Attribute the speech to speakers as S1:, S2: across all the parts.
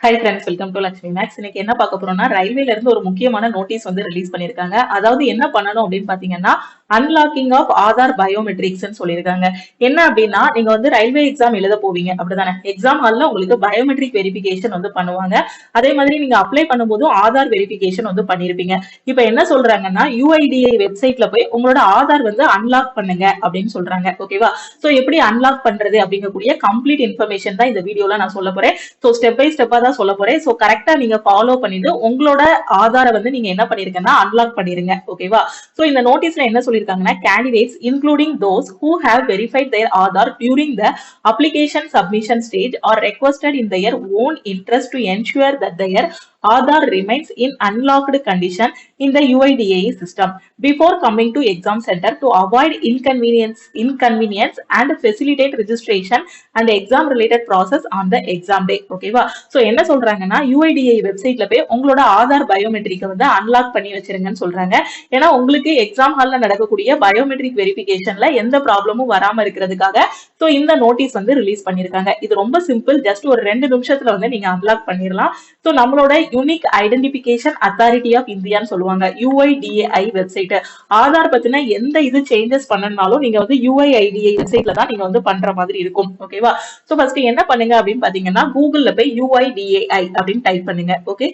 S1: High friends, welcome to Lakshmi maths. இன்னைக்கு என்ன பார்க்க போறோம்னா, ரயில்வேல இருந்து ஒரு முக்கியமான நோட்டீஸ் வந்து ரிலீஸ் பண்ணிருக்காங்க. அதாவது என்ன பண்ணணும் அப்படின்னு பாத்தீங்கன்னா, அன்லாக்கிங் ஆஃப் ஆதார் பயோமெட்ரிக்ஸ் சொல்லியிருக்காங்க. என்ன அப்படின்னா, நீங்க வந்து ரயில்வே எக்ஸாம் எழுத போவீங்க அப்படிதானே? எக்ஸாம் ஹால்ல உங்களுக்கு பயோமெட்ரிக் வெரிஃபிகேஷன் வந்து பண்ணுவாங்க. அதே மாதிரி நீங்க அப்ளை பண்ணும்போதும் ஆதார் வெரிஃபிகேஷன் வந்து பண்ணிருப்பீங்க. இப்ப என்ன சொல்றாங்கன்னா, யுஐடிஐ வெப்சைட்ல போய் உங்களோட ஆதார் வந்து அன்லாக் பண்ணுங்க அப்படின்னு சொல்றாங்க. ஓகேவா? சோ எப்படி அன்லாக் பண்றது அப்படிங்கக்கூடிய கம்ப்ளீட் இன்ஃபர்மேஷன் தான் இந்த வீடியோல நான் சொல்ல போறேன். சோ ஸ்டெப் பை ஸ்டெப்பா தான் சொல்ல போறேன். சோ கரெக்டா நீங்க ஃபாலோ பண்ணிட்டு உங்களோட ஆதார வந்து நீங்க என்ன பண்ணிருக்கீங்கன்னா அன்லாக் பண்ணிருங்க. ஓகேவா? சோ இந்த நோட்டீஸ்ல என்ன சொல்லிருக்காங்கன்னா, candidates including those who have verified their Aadhaar during the application submission stage are requested in their own interest to ensure that their Aadhaar remains in unlocked condition in the UIDAI system before coming to exam center to avoid inconvenience and facilitate registration and exam related process on the exam day. ஓகேவா? So என்ன சொல்றாங்கன்னா, UIDAI வெப்சைட்ல போய் உங்களோட ஆதார் பயோமெட்ரிக்கை வந்து unlock பண்ணி வச்சிருங்கன்னு சொல்றாங்க. ஏன்னா உங்களுக்கு எக்ஸாம் ஹால்ல நடக்கக்கூடிய பயோமெட்ரிக் வெரிஃபிகேஷன்ல எந்த ப்ராப்ளமும் வராம இருக்கிறதுக்காக சோ இந்த நோட்டீஸ் வந்து ரிலீஸ் பண்ணிருக்காங்க. இது ரொம்ப சிம்பிள். ஜஸ்ட் ஒரு 2 நிமிஷத்துல வந்து நீங்க அன்லாக் பண்ணிடலாம். சோ நம்மளோட யூனிக் ஐடென்டிபிகேஷன் அத்தாரிட்டி ஆஃப் இந்தியான்னு சொல்லுவாங்க, UIDAI வெப்சைட். ஆதார் பத்தின எந்த இது சேஞ்சஸ் பண்ணனாலும் நீங்க வந்து UIDAI வெப்சைட்ல தான் நீங்க வந்து பண்ற மாதிரி இருக்கும். ஓகேவா? சோ ஃபர்ஸ்ட் என்ன பண்ணுங்க அப்படின்னு பாத்தீங்கன்னா, கூகுள்ல போய் UIDAI அப்படின்னு டைப் பண்ணுங்க. ஓகே,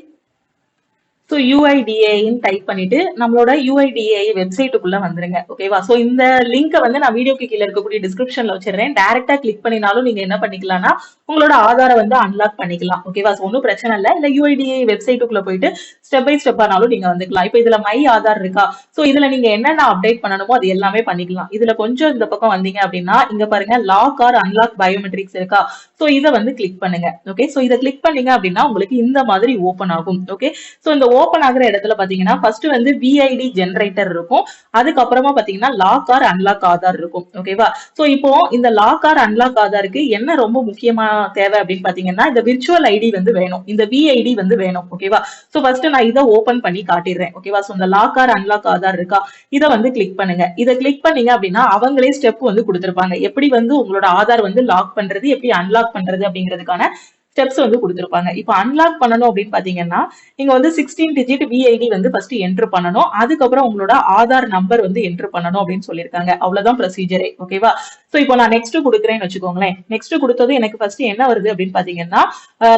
S1: ஸோ யூஐடிஏன்னு டைப் பண்ணிட்டு நம்மளோட யூஐடிஏ வெப்சைட்டுக்குள்ள வந்துருங்க. ஓகேவா? ஸோ இந்த லிங்கை வந்து நான் வீடியோக்கு கீழே இருக்கக்கூடிய டிஸ்கிரிப்ஷன்ல வச்சிருக்கேன். டைரக்டா கிளிக் பண்ணினாலும் நீங்க என்ன பண்ணிக்கலாம்னா உங்களோட ஆதாரை வந்து அன்லாக் பண்ணிக்கலாம். ஓகேவா? ஸோ ஒன்றும் பிரச்சனை இல்லை. இல்ல யூஐடிஏ வெப்சைட்டுக்குள்ள போயிட்டு ஸ்டெப் பை ஸ்டெப்பானாலும் நீங்க வந்துக்கலாம். இப்போ இதுல மை ஆதார் இருக்கா? ஸோ இதுல நீங்க என்னென்ன அப்டேட் பண்ணணுமோ அது எல்லாமே பண்ணிக்கலாம். இதுல கொஞ்சம் இந்த பக்கம் வந்தீங்க அப்படின்னா இங்க பாருங்க, லாக் ஆர் அன்லாக் பயோமெட்ரிக்ஸ் இருக்கா? ஸோ இதை வந்து கிளிக் பண்ணுங்க. ஓகே, ஸோ இதை கிளிக் பண்ணீங்க அப்படின்னா உங்களுக்கு இந்த மாதிரி ஓப்பன் ஆகும். ஓகே, ஸோ இந்த ஓப்பன் ஆகுற இடத்துல பாத்தீங்கன்னா ஃபர்ஸ்ட் வந்து விஐடி ஜெனரேட்டர் இருக்கும். அதுக்கப்புறமா பாத்தீங்கன்னா லாக் ஆர் அன்லாக் ஆதார் இருக்கும். ஓகேவா? சோ இப்போ இந்த லாக் ஆர் அன்லாக் ஆதாருக்கு என்ன ரொம்ப முக்கியமா தேவை அப்படின்னு பாத்தீங்கன்னா, இந்த விர்ச்சுவல் ஐடி வந்து வேணும், இந்த விஐடி வந்து வேணும். ஓகேவா? சோ ஃபர்ஸ்ட் நான் இதை ஓபன் பண்ணி காட்டிடுறேன். ஓகேவா? சோ இந்த லாக் ஆர் அன்லாக் ஆதார் இருக்கா, இதை வந்து கிளிக் பண்ணுங்க. இதை கிளிக் பண்ணீங்க அப்படின்னா அவங்களே ஸ்டெப் வந்து கொடுத்திருப்பாங்க, எப்படி வந்து உங்களோட ஆதார் வந்து லாக் பண்றது, எப்படி அன்லாக் பண்றது அப்படிங்கிறதுக்கான ஸ்டெப்ஸ் வந்து கொடுத்திருப்பாங்க. இப்போ அன்லாக் பண்ணணும் அப்படின்னு பாத்தீங்கன்னா, நீங்க வந்து 16 டிஜிட் விஐடி வந்து ஃபர்ஸ்ட் என்டர் பண்ணணும். அதுக்கப்புறம் உங்களோட ஆதார் நம்பர் வந்து என்டர் பண்ணணும் அப்படின்னு சொல்லியிருக்காங்க. அவ்வளவுதான் ப்ரொசீஜரே. ஓகேவா? சோ இப்போ நான் நெக்ஸ்ட் கொடுக்குறேன்னு வச்சுக்கோங்களேன். நெக்ஸ்ட் கொடுத்தது எனக்கு ஃபர்ஸ்ட் என்ன வருது அப்படின்னு பாத்தீங்கன்னா,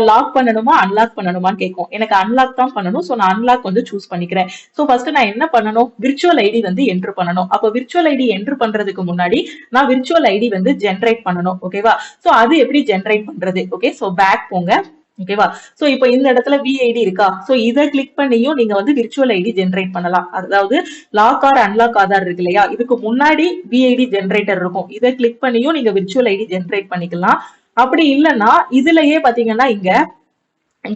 S1: லாக் பண்ணணுமா அன்லாக் பண்ணணுமான்னு கேட்கும். எனக்கு அன்லாக் தான் பண்ணணும். சோ நான் அன்லாக் வந்து சூஸ் பண்ணிக்கிறேன். சோ ஃபர்ஸ்ட் நான் என்ன பண்ணணும், விர்ச்சுவல் ஐடி வந்து என்டர் பண்ணணும். அப்போ விர்ச்சுவல் ஐடி என்டர் பண்றதுக்கு முன்னாடி நான் விர்ச்சுவல் ஐடி வந்து ஜென்ரேட் பண்ணணும். ஓகேவா? சோ அது எப்படி ஜென்ரேட் பண்றது? ஓகே, சோ பேக் போங்க. ஓகேவா? சோ இப்போ இந்த இடத்துல விஐடி இருக்கா? சோ இதை கிளிக் பண்ணியும் நீங்க வந்து விர்ச்சுவல் ஐடி ஜென்ரேட் பண்ணலாம். அதாவது லாக் ஆர் அன்லாக் ஆதார் இருக்கு இல்லையா, இதுக்கு முன்னாடி விஐடி ஜென்ரேட்டர் இருக்கும். இதை கிளிக் பண்ணியும் நீங்க விர்ச்சுவல் ஐடி ஜென்ரேட் பண்ணிக்கலாம். அப்படி இல்லைன்னா இதுலயே பாத்தீங்கன்னா இங்க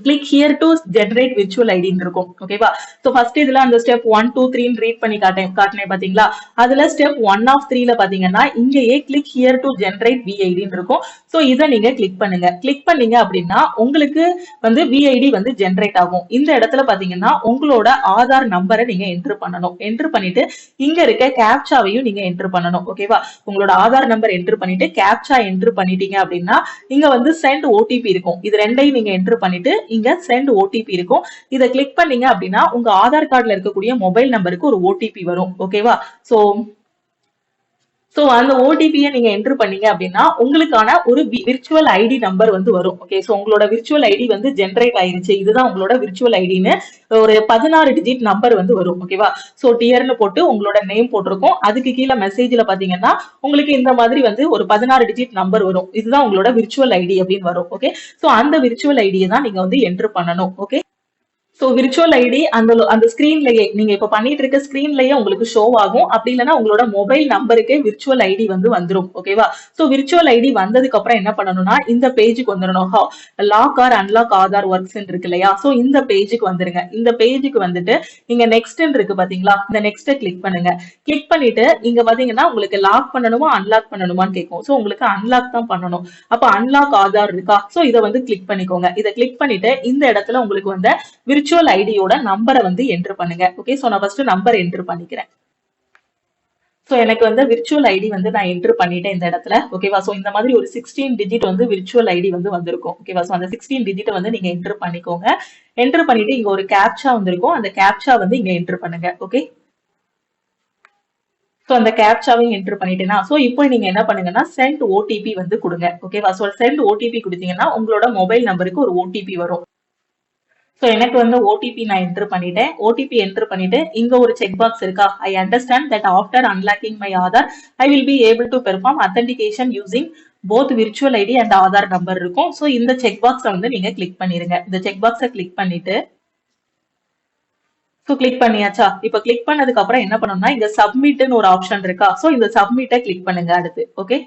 S1: click here to generate virtual ID இருக்கும். ஓகேவா? சோ ஃபர்ஸ்ட் இதுல அந்த ஸ்டெப் 1 2 3 ரீட் பண்ணி காட்டினேன் பாத்தீங்களா? அதுல ஸ்டெப் 1 ஆஃப் 3ல பாத்தீங்கன்னா இங்கேயே click here to generate VID இருக்கும். சோ இத நீங்க கிளிக் பண்ணுங்க. கிளிக் பண்ணீங்க அப்படின்னா உங்களுக்கு வந்து VID வந்து ஜெனரேட் ஆகும். இந்த இடத்துல பாத்தீங்கன்னா உங்களோட ஆதார் நம்பரை நீங்க என்டர் பண்ணணும். என்டர் பண்ணிட்டு இங்க இருக்க கேப்சாவையும் நீங்க என்டர் பண்ணணும். ஓகேவா? உங்களோட ஆதார் நம்பர் என்டர் பண்ணிட்டு கேப்சா என்டர் பண்ணிட்டீங்க அப்படின்னா இங்க வந்து சென்ட் ஓடிபி இருக்கும். இது ரெண்டையும் நீங்க என்டர் பண்ணிட்டு இங்க சென்ட் ஓடிபி இருக்கும். இத கிளிக் பண்ணீங்க அப்படின்னா உங்க ஆதார் கார்டுல இருக்கக்கூடிய மொபைல் நம்பருக்கு ஒரு ஓடிபி வரும். ஓகேவா? சோ அந்த ஓடிபியை நீங்க என்டர் பண்ணீங்க அப்படின்னா உங்களுக்கான ஒரு விர்ச்சுவல் ஐடி நம்பர் வந்து வரும். ஓகே, சோ உங்களோட விர்ச்சுவல் ஐடி வந்து ஜென்ரேட் ஆயிருச்சு, இதுதான் உங்களோட விர்ச்சுவல் ஐடின்னு ஒரு 16 டிஜிட் நம்பர் வந்து வரும். ஓகேவா? சோ டியர்னு போட்டு உங்களோட நேம் போட்டிருக்கும். அதுக்கு கீழே மெசேஜ்ல பாத்தீங்கன்னா உங்களுக்கு இந்த மாதிரி வந்து ஒரு 16 டிஜிட் நம்பர் வரும். இதுதான் உங்களோட விர்ச்சுவல் ஐடி அப்படின்னு வரும். ஓகே, சோ அந்த விர்ச்சுவல் ஐடியை தான் நீங்க வந்து என்டர் பண்ணணும். ஓகே, சோ விர்ச்சுவல் ஐடி அந்த ஸ்கிரீன்லயே நீங்க இப்ப பண்ணிட்டு இருக்க ஸ்கிரீன்லயே உங்களுக்கு ஷோ ஆகும். அப்படி இல்லைன்னா உங்களோட மொபைல் நம்பருக்கே விர்ச்சுவல் ஐடி வந்து வந்துரும். ஓகேவா? சோ விர்ச்சுவல் ஐடி வந்ததுக்கு அப்புறம் என்ன பண்ணணும்னா இந்த பேஜுக்கு வந்துடணும். Lock or unlock Aadhaar works இருக்கு இல்லையா? சோ இந்த பேஜுக்கு வந்துருங்க. இந்த பேஜுக்கு வந்துட்டு இங்க நெக்ஸ்ட் இருக்கு பாத்தீங்களா? இந்த நெக்ஸ்ட் கிளிக் பண்ணுங்க. கிளிக் பண்ணிட்டு இங்க பாத்தீங்கன்னா உங்களுக்கு லாக் பண்ணணுமா அன்லாக் பண்ணணுமான்னு கேட்கும். சோ உங்களுக்கு அன்லாக் தான் பண்ணணும். அப்ப அன்லாக் ஆதார் இருக்கா? சோ இதை வந்து கிளிக் பண்ணிக்கோங்க. இதை கிளிக் பண்ணிட்டு இந்த இடத்துல உங்களுக்கு வந்து விர்ச்சுவல் ஐடியோட நம்பரை வந்து என்டர் பண்ணுங்க. ஓகே, சோ நான் ஃபர்ஸ்ட் நம்பர் என்டர் பண்ணிக்கிறேன். சோ எனக்கு வந்து விர்ச்சுவல் ஐடி வந்து நான் என்டர் பண்ணிட்டேன் இந்த இடத்துல. ஓகேவா? சோ இந்த மாதிரி ஒரு 16 டிஜிட் வந்து விர்ச்சுவல் ஐடி வந்து வந்திருக்கும். ஓகேவா? சோ அந்த 16 டிஜிட்ட வந்து நீங்க என்டர் பண்ணிக்கோங்க. என்டர் பண்ணிட்டு இங்க ஒரு கேப்சா வந்திருக்கும். அந்த கேப்சா வந்து இங்க என்டர் பண்ணுங்க. ஓகே. சோ அந்த கேப்சாவையும் என்டர் பண்ணிட்டேனா, சோ இப்போ நீங்க என்ன பண்ணுங்கன்னா சென்ட் ஓடிபி வந்து கொடுங்க. ஓகேவா? சோ சென்ட் ஓடிபி கொடுத்தீங்கன்னா உங்களோட மொபைல் நம்பருக்கு ஒரு ஓடிபி வரும். சோ எனக்கு வந்து ஓடிபி நான் என்டர் பண்ணிட்டேன். ஓடிபி என்டர் பண்ணிட்டு இங்க ஒரு செக் பாக்ஸ் இருக்கா? I understand that after unlocking my Aadhaar I will be able to perform authentication using both virtual ID and Aadhaar number இருக்கும். சோ இந்த செக் பாக்ஸை வந்து நீங்க கிளிக் பண்ணிருங்க. இந்த செக் பாக்ஸை கிளிக் பண்ணிட்டு சோ கிளிக் பண்ணியாச்சா? இப்ப கிளிக் பண்ணதுக்கு அப்புறம் என்ன பண்ணணும்னா இங்க சப்மிட்னு ஒரு ஆப்ஷன் இருக்கா? சோ இந்த சப்மிட்டை கிளிக் பண்ணுங்க அடுத்து. ஓகே.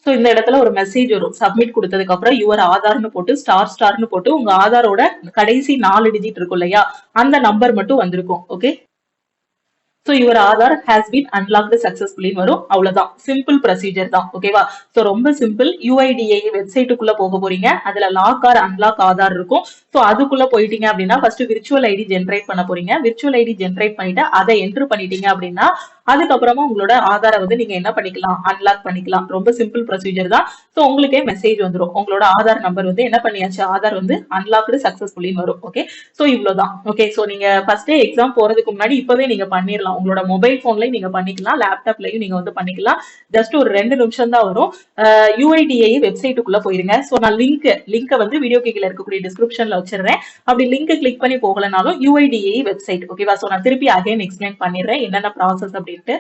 S1: சோ இந்த இடத்துல ஒரு மெசேஜ் வரும். சப்மிட் கொடுத்ததுக்கு அப்புறம் யுவர் ஆதார்னு போட்டு ஸ்டார்னு போட்டு உங்க ஆதாரோட கடைசி 4 டிஜிட் இருக்கும் இல்லையா? அந்த நம்பர் மட்டும் வந்திருக்கும். Okay. So your Aadhaar has been unlocked successfully வரும். அவ்வளவுதான். சிம்பிள் ப்ரொசீஜர் தான். ஓகேவா? சோ ரொம்ப சிம்பிள். யுஐடிஏ வெப்சைட்டுக்குள்ள போக போறீங்க. அதுல லாக் ஆர் அன்லாக் ஆதார் இருக்கும். சோ அதுக்குள்ள போயிட்டீங்க அப்படின்னா ஃபர்ஸ்ட் விர்ச்சுவல் ஐடி ஜென்ரேட் பண்ண போறீங்க. விர்ச்சுவல் ஐடி ஜென்ரேட் பண்ணிட்டு அதை என்டர் பண்ணிட்டீங்க அப்படின்னா அதுக்கப்புறமா உங்களோட ஆதாரை வந்து நீங்க என்ன பண்ணிக்கலாம்? அன்லாக் பண்ணிக்கலாம். ரொம்ப சிம்பிள் ப்ரொசீஜர் தான். சோ உங்களுக்கே மெசேஜ் வந்துடும். உங்களோட ஆதார் நம்பர் வந்து என்ன பண்ணியாச்சு? ஆதார் வந்து அன்லாக்டு சக்சஸ்ஃபுல்லி வரும். ஓகே. சோ இவ்வளவுதான். ஓகே. சோ நீங்க ஃபர்ஸ்டே எக்ஸாம் போறதுக்கு முன்னாடி இப்பவே நீங்க பண்ணிடலாம். உங்களோட மொபைல் போன்லயும் நீங்க பண்ணிக்கலாம், லேப்டாப்லயும் நீங்க வந்து பண்ணிக்கலாம். ஜஸ்ட் ஒரு 2 நிமிஷம் தான் வரும். யுஐடிஏ வெப்சைட்டுக்குள்ள போயிருங்க. சோ நான் லிங்க் வந்து வீடியோ கீழ இருக்கக்கூடிய டிஸ்கிரிப்ஷன்ல வச்சிருக்கேன். அப்படி லிங்க் கிளிக் பண்ணி போகலனாலும் யுஐடிஏ வெப்சைட். ஓகேவா? சோ நான் திருப்பி அகைன் எக்ஸ்பிளைன் பண்ணிடுறேன் என்னென்ன ப்ராசஸ் அப்படின்ட்டு.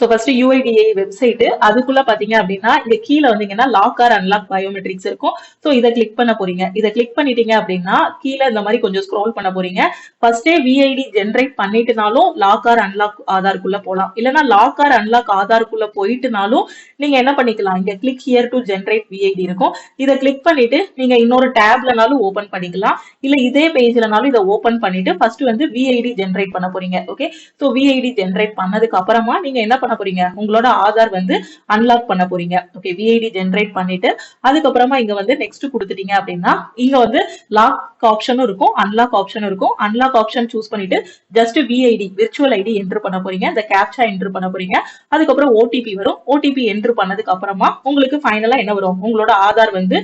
S1: சோ ஃபர்ஸ்ட் யுஐடிஏ வெப்சைட் அதுக்குள்ள பாத்தீங்க அப்படின்னா இங்க கீழே வந்தீங்கன்னா லாக் ஆர் அன்லாக் பயோமெட்ரிக்ஸ் இருக்கும். சோ இதை கிளிக் பண்ண போறீங்க. இதை கிளிக் பண்ணிட்டீங்க அப்படின்னா கீழே இந்த மாதிரி கொஞ்சம் ஸ்க்ரோல் பண்ண போறீங்க. ஃபர்ஸ்டே விஐடி ஜென்ரேட் பண்ணிட்டுனாலும் லாக் ஆர் அன்லாக் ஆதாருக்குள்ள போலாம். இல்லைன்னா லாக் ஆர் அன்லாக் ஆதாருக்குள்ள போயிட்டுனாலும் நீங்க என்ன பண்ணிக்கலாம்? இங்க click here to generate VID இருக்கும். இதை கிளிக் பண்ணிட்டு நீங்க இன்னொரு டேப்லனாலும் ஓபன் பண்ணிக்கலாம். இல்ல இதே பேஜ்லனாலும் இதை ஓபன் பண்ணிட்டு ஃபர்ஸ்ட் வந்து விஐடி ஜென்ரேட் பண்ண போறீங்க. ஓகே. சோ விஐடி ஜென்ரேட் பண்ணதுக்கு அப்புறமா நீங்க என்ன பண்ண போறீங்க? உங்களோட ஆதார் வந்து அன்லாக் பண்ண போறீங்க. ஓகே. விஐடி ஜென்ரேட் பண்ணிட்டு அதுக்கப்புறமா இங்க வந்து நெக்ஸ்ட் கொடுத்துட்டீங்க அப்படின்னா இங்க வந்து லாக் ஆப்ஷனும் இருக்கும், அன்லாக் ஆப்ஷனும் இருக்கும். அன்லாக் ஆப்ஷன் சூஸ் பண்ணிட்டு just VID virtual ID enter பண்ண போறீங்க. இந்த கேப்சா என்டர் பண்ண போறீங்க. அதுக்கப்புறம் ஓடிபி வரும். ஓடிபி என்டர் பண்ணதுக்கு அப்புறமா உங்களுக்கு ஃபைனலா என்ன வரும்? உங்களோட ஆதார் வந்து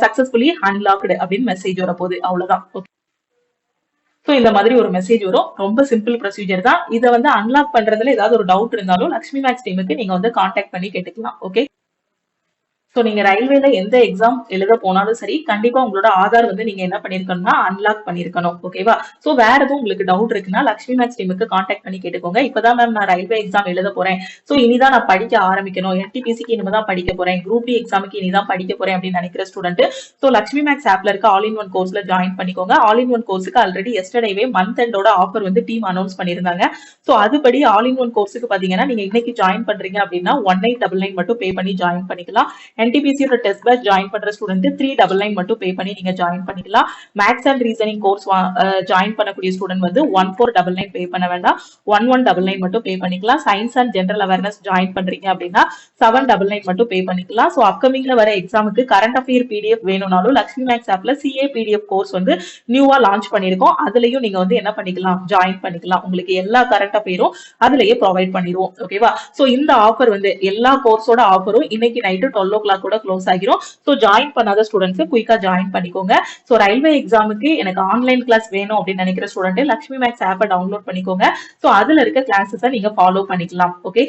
S1: சக்சஸ்ஃபுல்லி அன்லாக்டு அப்படின்னு மெசேஜ் வரப்போகுது. அவ்வளவுதான். சோ இந்த மாதிரி ஒரு மெசேஜ் வரும். ரொம்ப சிம்பிள் ப்ரொசீஜர் தான். இதை வந்து அன்லாக் பண்றதுல ஏதாவது ஒரு டவுட் இருந்தாலும் லக்ஷ்மி மேக்ஸ் டீமுக்கு நீங்க வந்து கான்டாக்ட் பண்ணி கேட்டுக்கலாம். ஓகே. சோ நீங்க ரயில்வேல எந்த எக்ஸாம் எழுத போனாலும் சரி கண்டிப்பா உங்களோட ஆதார் வந்து நீங்க என்ன பண்ணிருக்கணும்னா அன்லாக் பண்ணிருக்கணும். ஓகேவா? சோ வேற எதுவும் உங்களுக்கு டவுட் இருக்குன்னா லக்ஷ்மி மேக்ஸ் டீமுக்கு கான்டாக்ட் பண்ணி கேட்டுக்கோங்க. இப்பதான் மேம் நான் ரயில்வே எக்ஸாம் எழுத போறேன், சோ இனிதான் நான் படிக்க ஆரம்பிக்கணும், என்டிபிசிக்கு இனிமேதான் படிக்க போறேன், குரூப் டி எக்ஸாமுக்கு இனிதான் படிக்க போறேன் அப்படின்னு நினைக்கிற ஸ்டூடெண்ட் சோ லக்ஷ்மி மேக்ஸ் ஆப்ல இருக்க ஆல் இன் ஒன் கோர்ஸ்ல ஜாயின் பண்ணிக்கோங்க. ஆல் இன் ஒன் கோர்ஸுக்கு ஆல்ரெடி எஸ்டர்டேவே மந்த் எண்டோட ஆஃபர் வந்து டீம் அனௌன்ஸ் பண்ணிருந்தாங்க. சோ அதுபடி ஆல் இன் ஒன் கோர்ஸுக்கு பாத்தீங்கன்னா நீங்க இன்னைக்கு ஜாயின் பண்றீங்க அப்படின்னா 1899 மட்டும் பே பண்ணி ஜாயின் பண்ணிக்கலாம். என்டிபிசியோட டெஸ்ட் பேட்ச் ஜாயின் பண்ற ஸ்டூடெண்ட் 399 மட்டும் பே பண்ணி நீங்க ஜாயின் பண்ணிக்கலாம். Maths and reasoning course join பண்ணக்கூடிய ஸ்டூடெண்ட் வந்து 1499 பே பண்ண வேண்டாம், 1199 மட்டும் பே பண்ணிக்கலாம். Science and general awareness join பண்றீங்க அப்படின்னா 799 மட்டும் பே பண்ணிக்கலாம். சோ அப்கமிங்ல வர எக்ஸாமுக்கு கரண்ட் அஃபேர் பிடிஎஃப் வேணும்னாலும் லக்ஷ்மி மேக்ஸ் ஆப்ல சிஏ பிடிஎஃப் கோர்ஸ் வந்து நியூவா லான்ச் பண்ணிருக்கோம். அதுலயும் நீங்க வந்து என்ன பண்ணிக்கலாம்? ஜாயின் பண்ணிக்கலாம். உங்களுக்கு எல்லா கரண்ட் அஃபேரும் அதுலயே ப்ரொவைட் பண்ணிடுவோம். ஓகேவா? சோ இந்த ஆஃபர் வந்து எல்லா கோர்ஸோட ஆஃபரும் இன்னைக்கு நைட்டு 12 o'clock கூட க்ளோஸ் ஆகிரும். சோ ஜாயின் பண்ணாத ஸ்டூடெண்ட்ஸ் குயிக்கா ஜாயின் பண்ணிக்கோங்க. சோ ரயில்வே எக்ஸாமுக்கு எனக்கு ஆன்லைன் கிளாஸ் வேணும் அப்படின்னு நினைக்கிற ஸ்டூடெண்ட் லக்ஷ்மி மேக்ஸ் ஆப்பை டவுன்லோட் பண்ணிக்கோங்க. சோ அதுல இருக்க கிளாஸஸை நீங்க ஃபாலோ பண்ணிக்கலாம். ஓகே.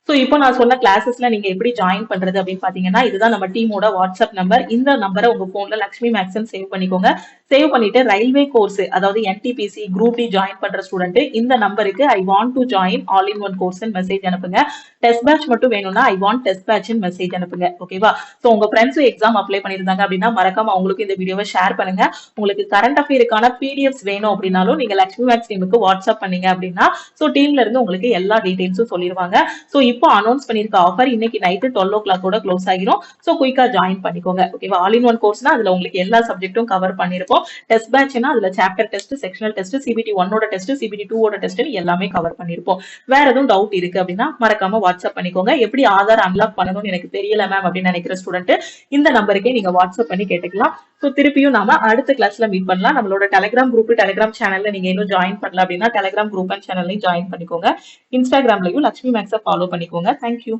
S1: சோ இப்போ நான் சொன்ன கிளாஸஸ்ல நீங்க எப்படி ஜாயின் பண்றது அப்படின்னு பாத்தீங்கன்னா இதுதான் நம்ம டீமோட வாட்ஸ்அப் நம்பர். இந்த நம்பரை உங்க போன்ல லக்ஷ்மி மேக்ஸ் சேவ் பண்ணிக்கோங்க. சேவ் பண்ணிட்டு ரயில்வே கோர்ஸ் அதாவது என்டிபிசி குரூப் டி ஜாயின் பண்ற ஸ்டூடெண்ட் இந்த நம்பருக்கு I want to join all in one course message அனுப்புங்க. டெஸ்ட் பேட்ச் மட்டும் வேணும்னா I want test batch message அனுப்புங்க. ஓகேவா? சோ உங்க ஃப்ரெண்ட்ஸ் எக்ஸாம் அப்ளை பண்ணிருந்தாங்க அப்படின்னா மறக்காம அவங்களுக்கு இந்த வீடியோவை ஷேர் பண்ணுங்க. உங்களுக்கு கரண்ட் அஃபேருக்கான பிடிஎஃப்ஸ் வேணும் அப்படின்னாலும் நீங்க லக்ஷ்மி மேக்ஸ் டீமுக்கு வாட்ஸ்அப் பண்ணீங்க அப்படின்னா சோ டீம்ல இருந்து உங்களுக்கு எல்லா டீடைல்ஸும் சொல்லிடுவாங்க. சோ இப்போ அனௌன்ஸ் பண்ணிருக்க ஆஃபர் இன்னைக்கு நைட்டு 12 o'clock கூட க்ளோஸ் ஆகிரும். சோ குயிக்கா ஜாயின் பண்ணிக்கோங்க. ஓகேவா? ஆல் இன் ஒன் கோர்ஸ்னா அதுல உங்களுக்கு எல்லா சப்ஜெக்ட்டும் கவர் பண்ணிருப்போம். பண்ணிருப்போம். டெஸ்ட் பேட்ச்னா அதுல chapter test, sectional test, CBT 1ஓட டெஸ்ட், சிபிடி 2ஓட டெஸ்ட் எல்லாமே கவர் பண்ணிருப்போம். வேற எதுவும் டவுட் இருக்கு அப்படின்னா மறக்காம வாட்ஸ்அப் பண்ணிக்கோங்க. எப்படி ஆதார் அன்லாக் பண்ணணும்னு எனக்கு தெரியல மேம் அப்படின்னு நினைக்கிற ஸ்டூடெண்ட் இந்த நம்பருக்கே நீங்க வாட்ஸ்அப் பண்ணி கேட்டுக்கலாம். ஸோ திருப்பியும் நாம அடுத்த கிளாஸ்ல மீட் பண்ணலாம். நம்மளோட டெலிகிராம் குரூப், டெலிகிராம் சேனல்ல நீங்க இன்னும் ஜாயின் பண்ணல அப்படின்னா டெலிகிராம் குரூப் அண்ட் சேனல்லையும் ஜாயின் பண்ணிக்கோங்க. இன்ஸ்டாகிராம்லயும் லட்சுமி மேக்ஸை ஃபாலோ பண்ணிக்கோங்க. தேங்க்யூ.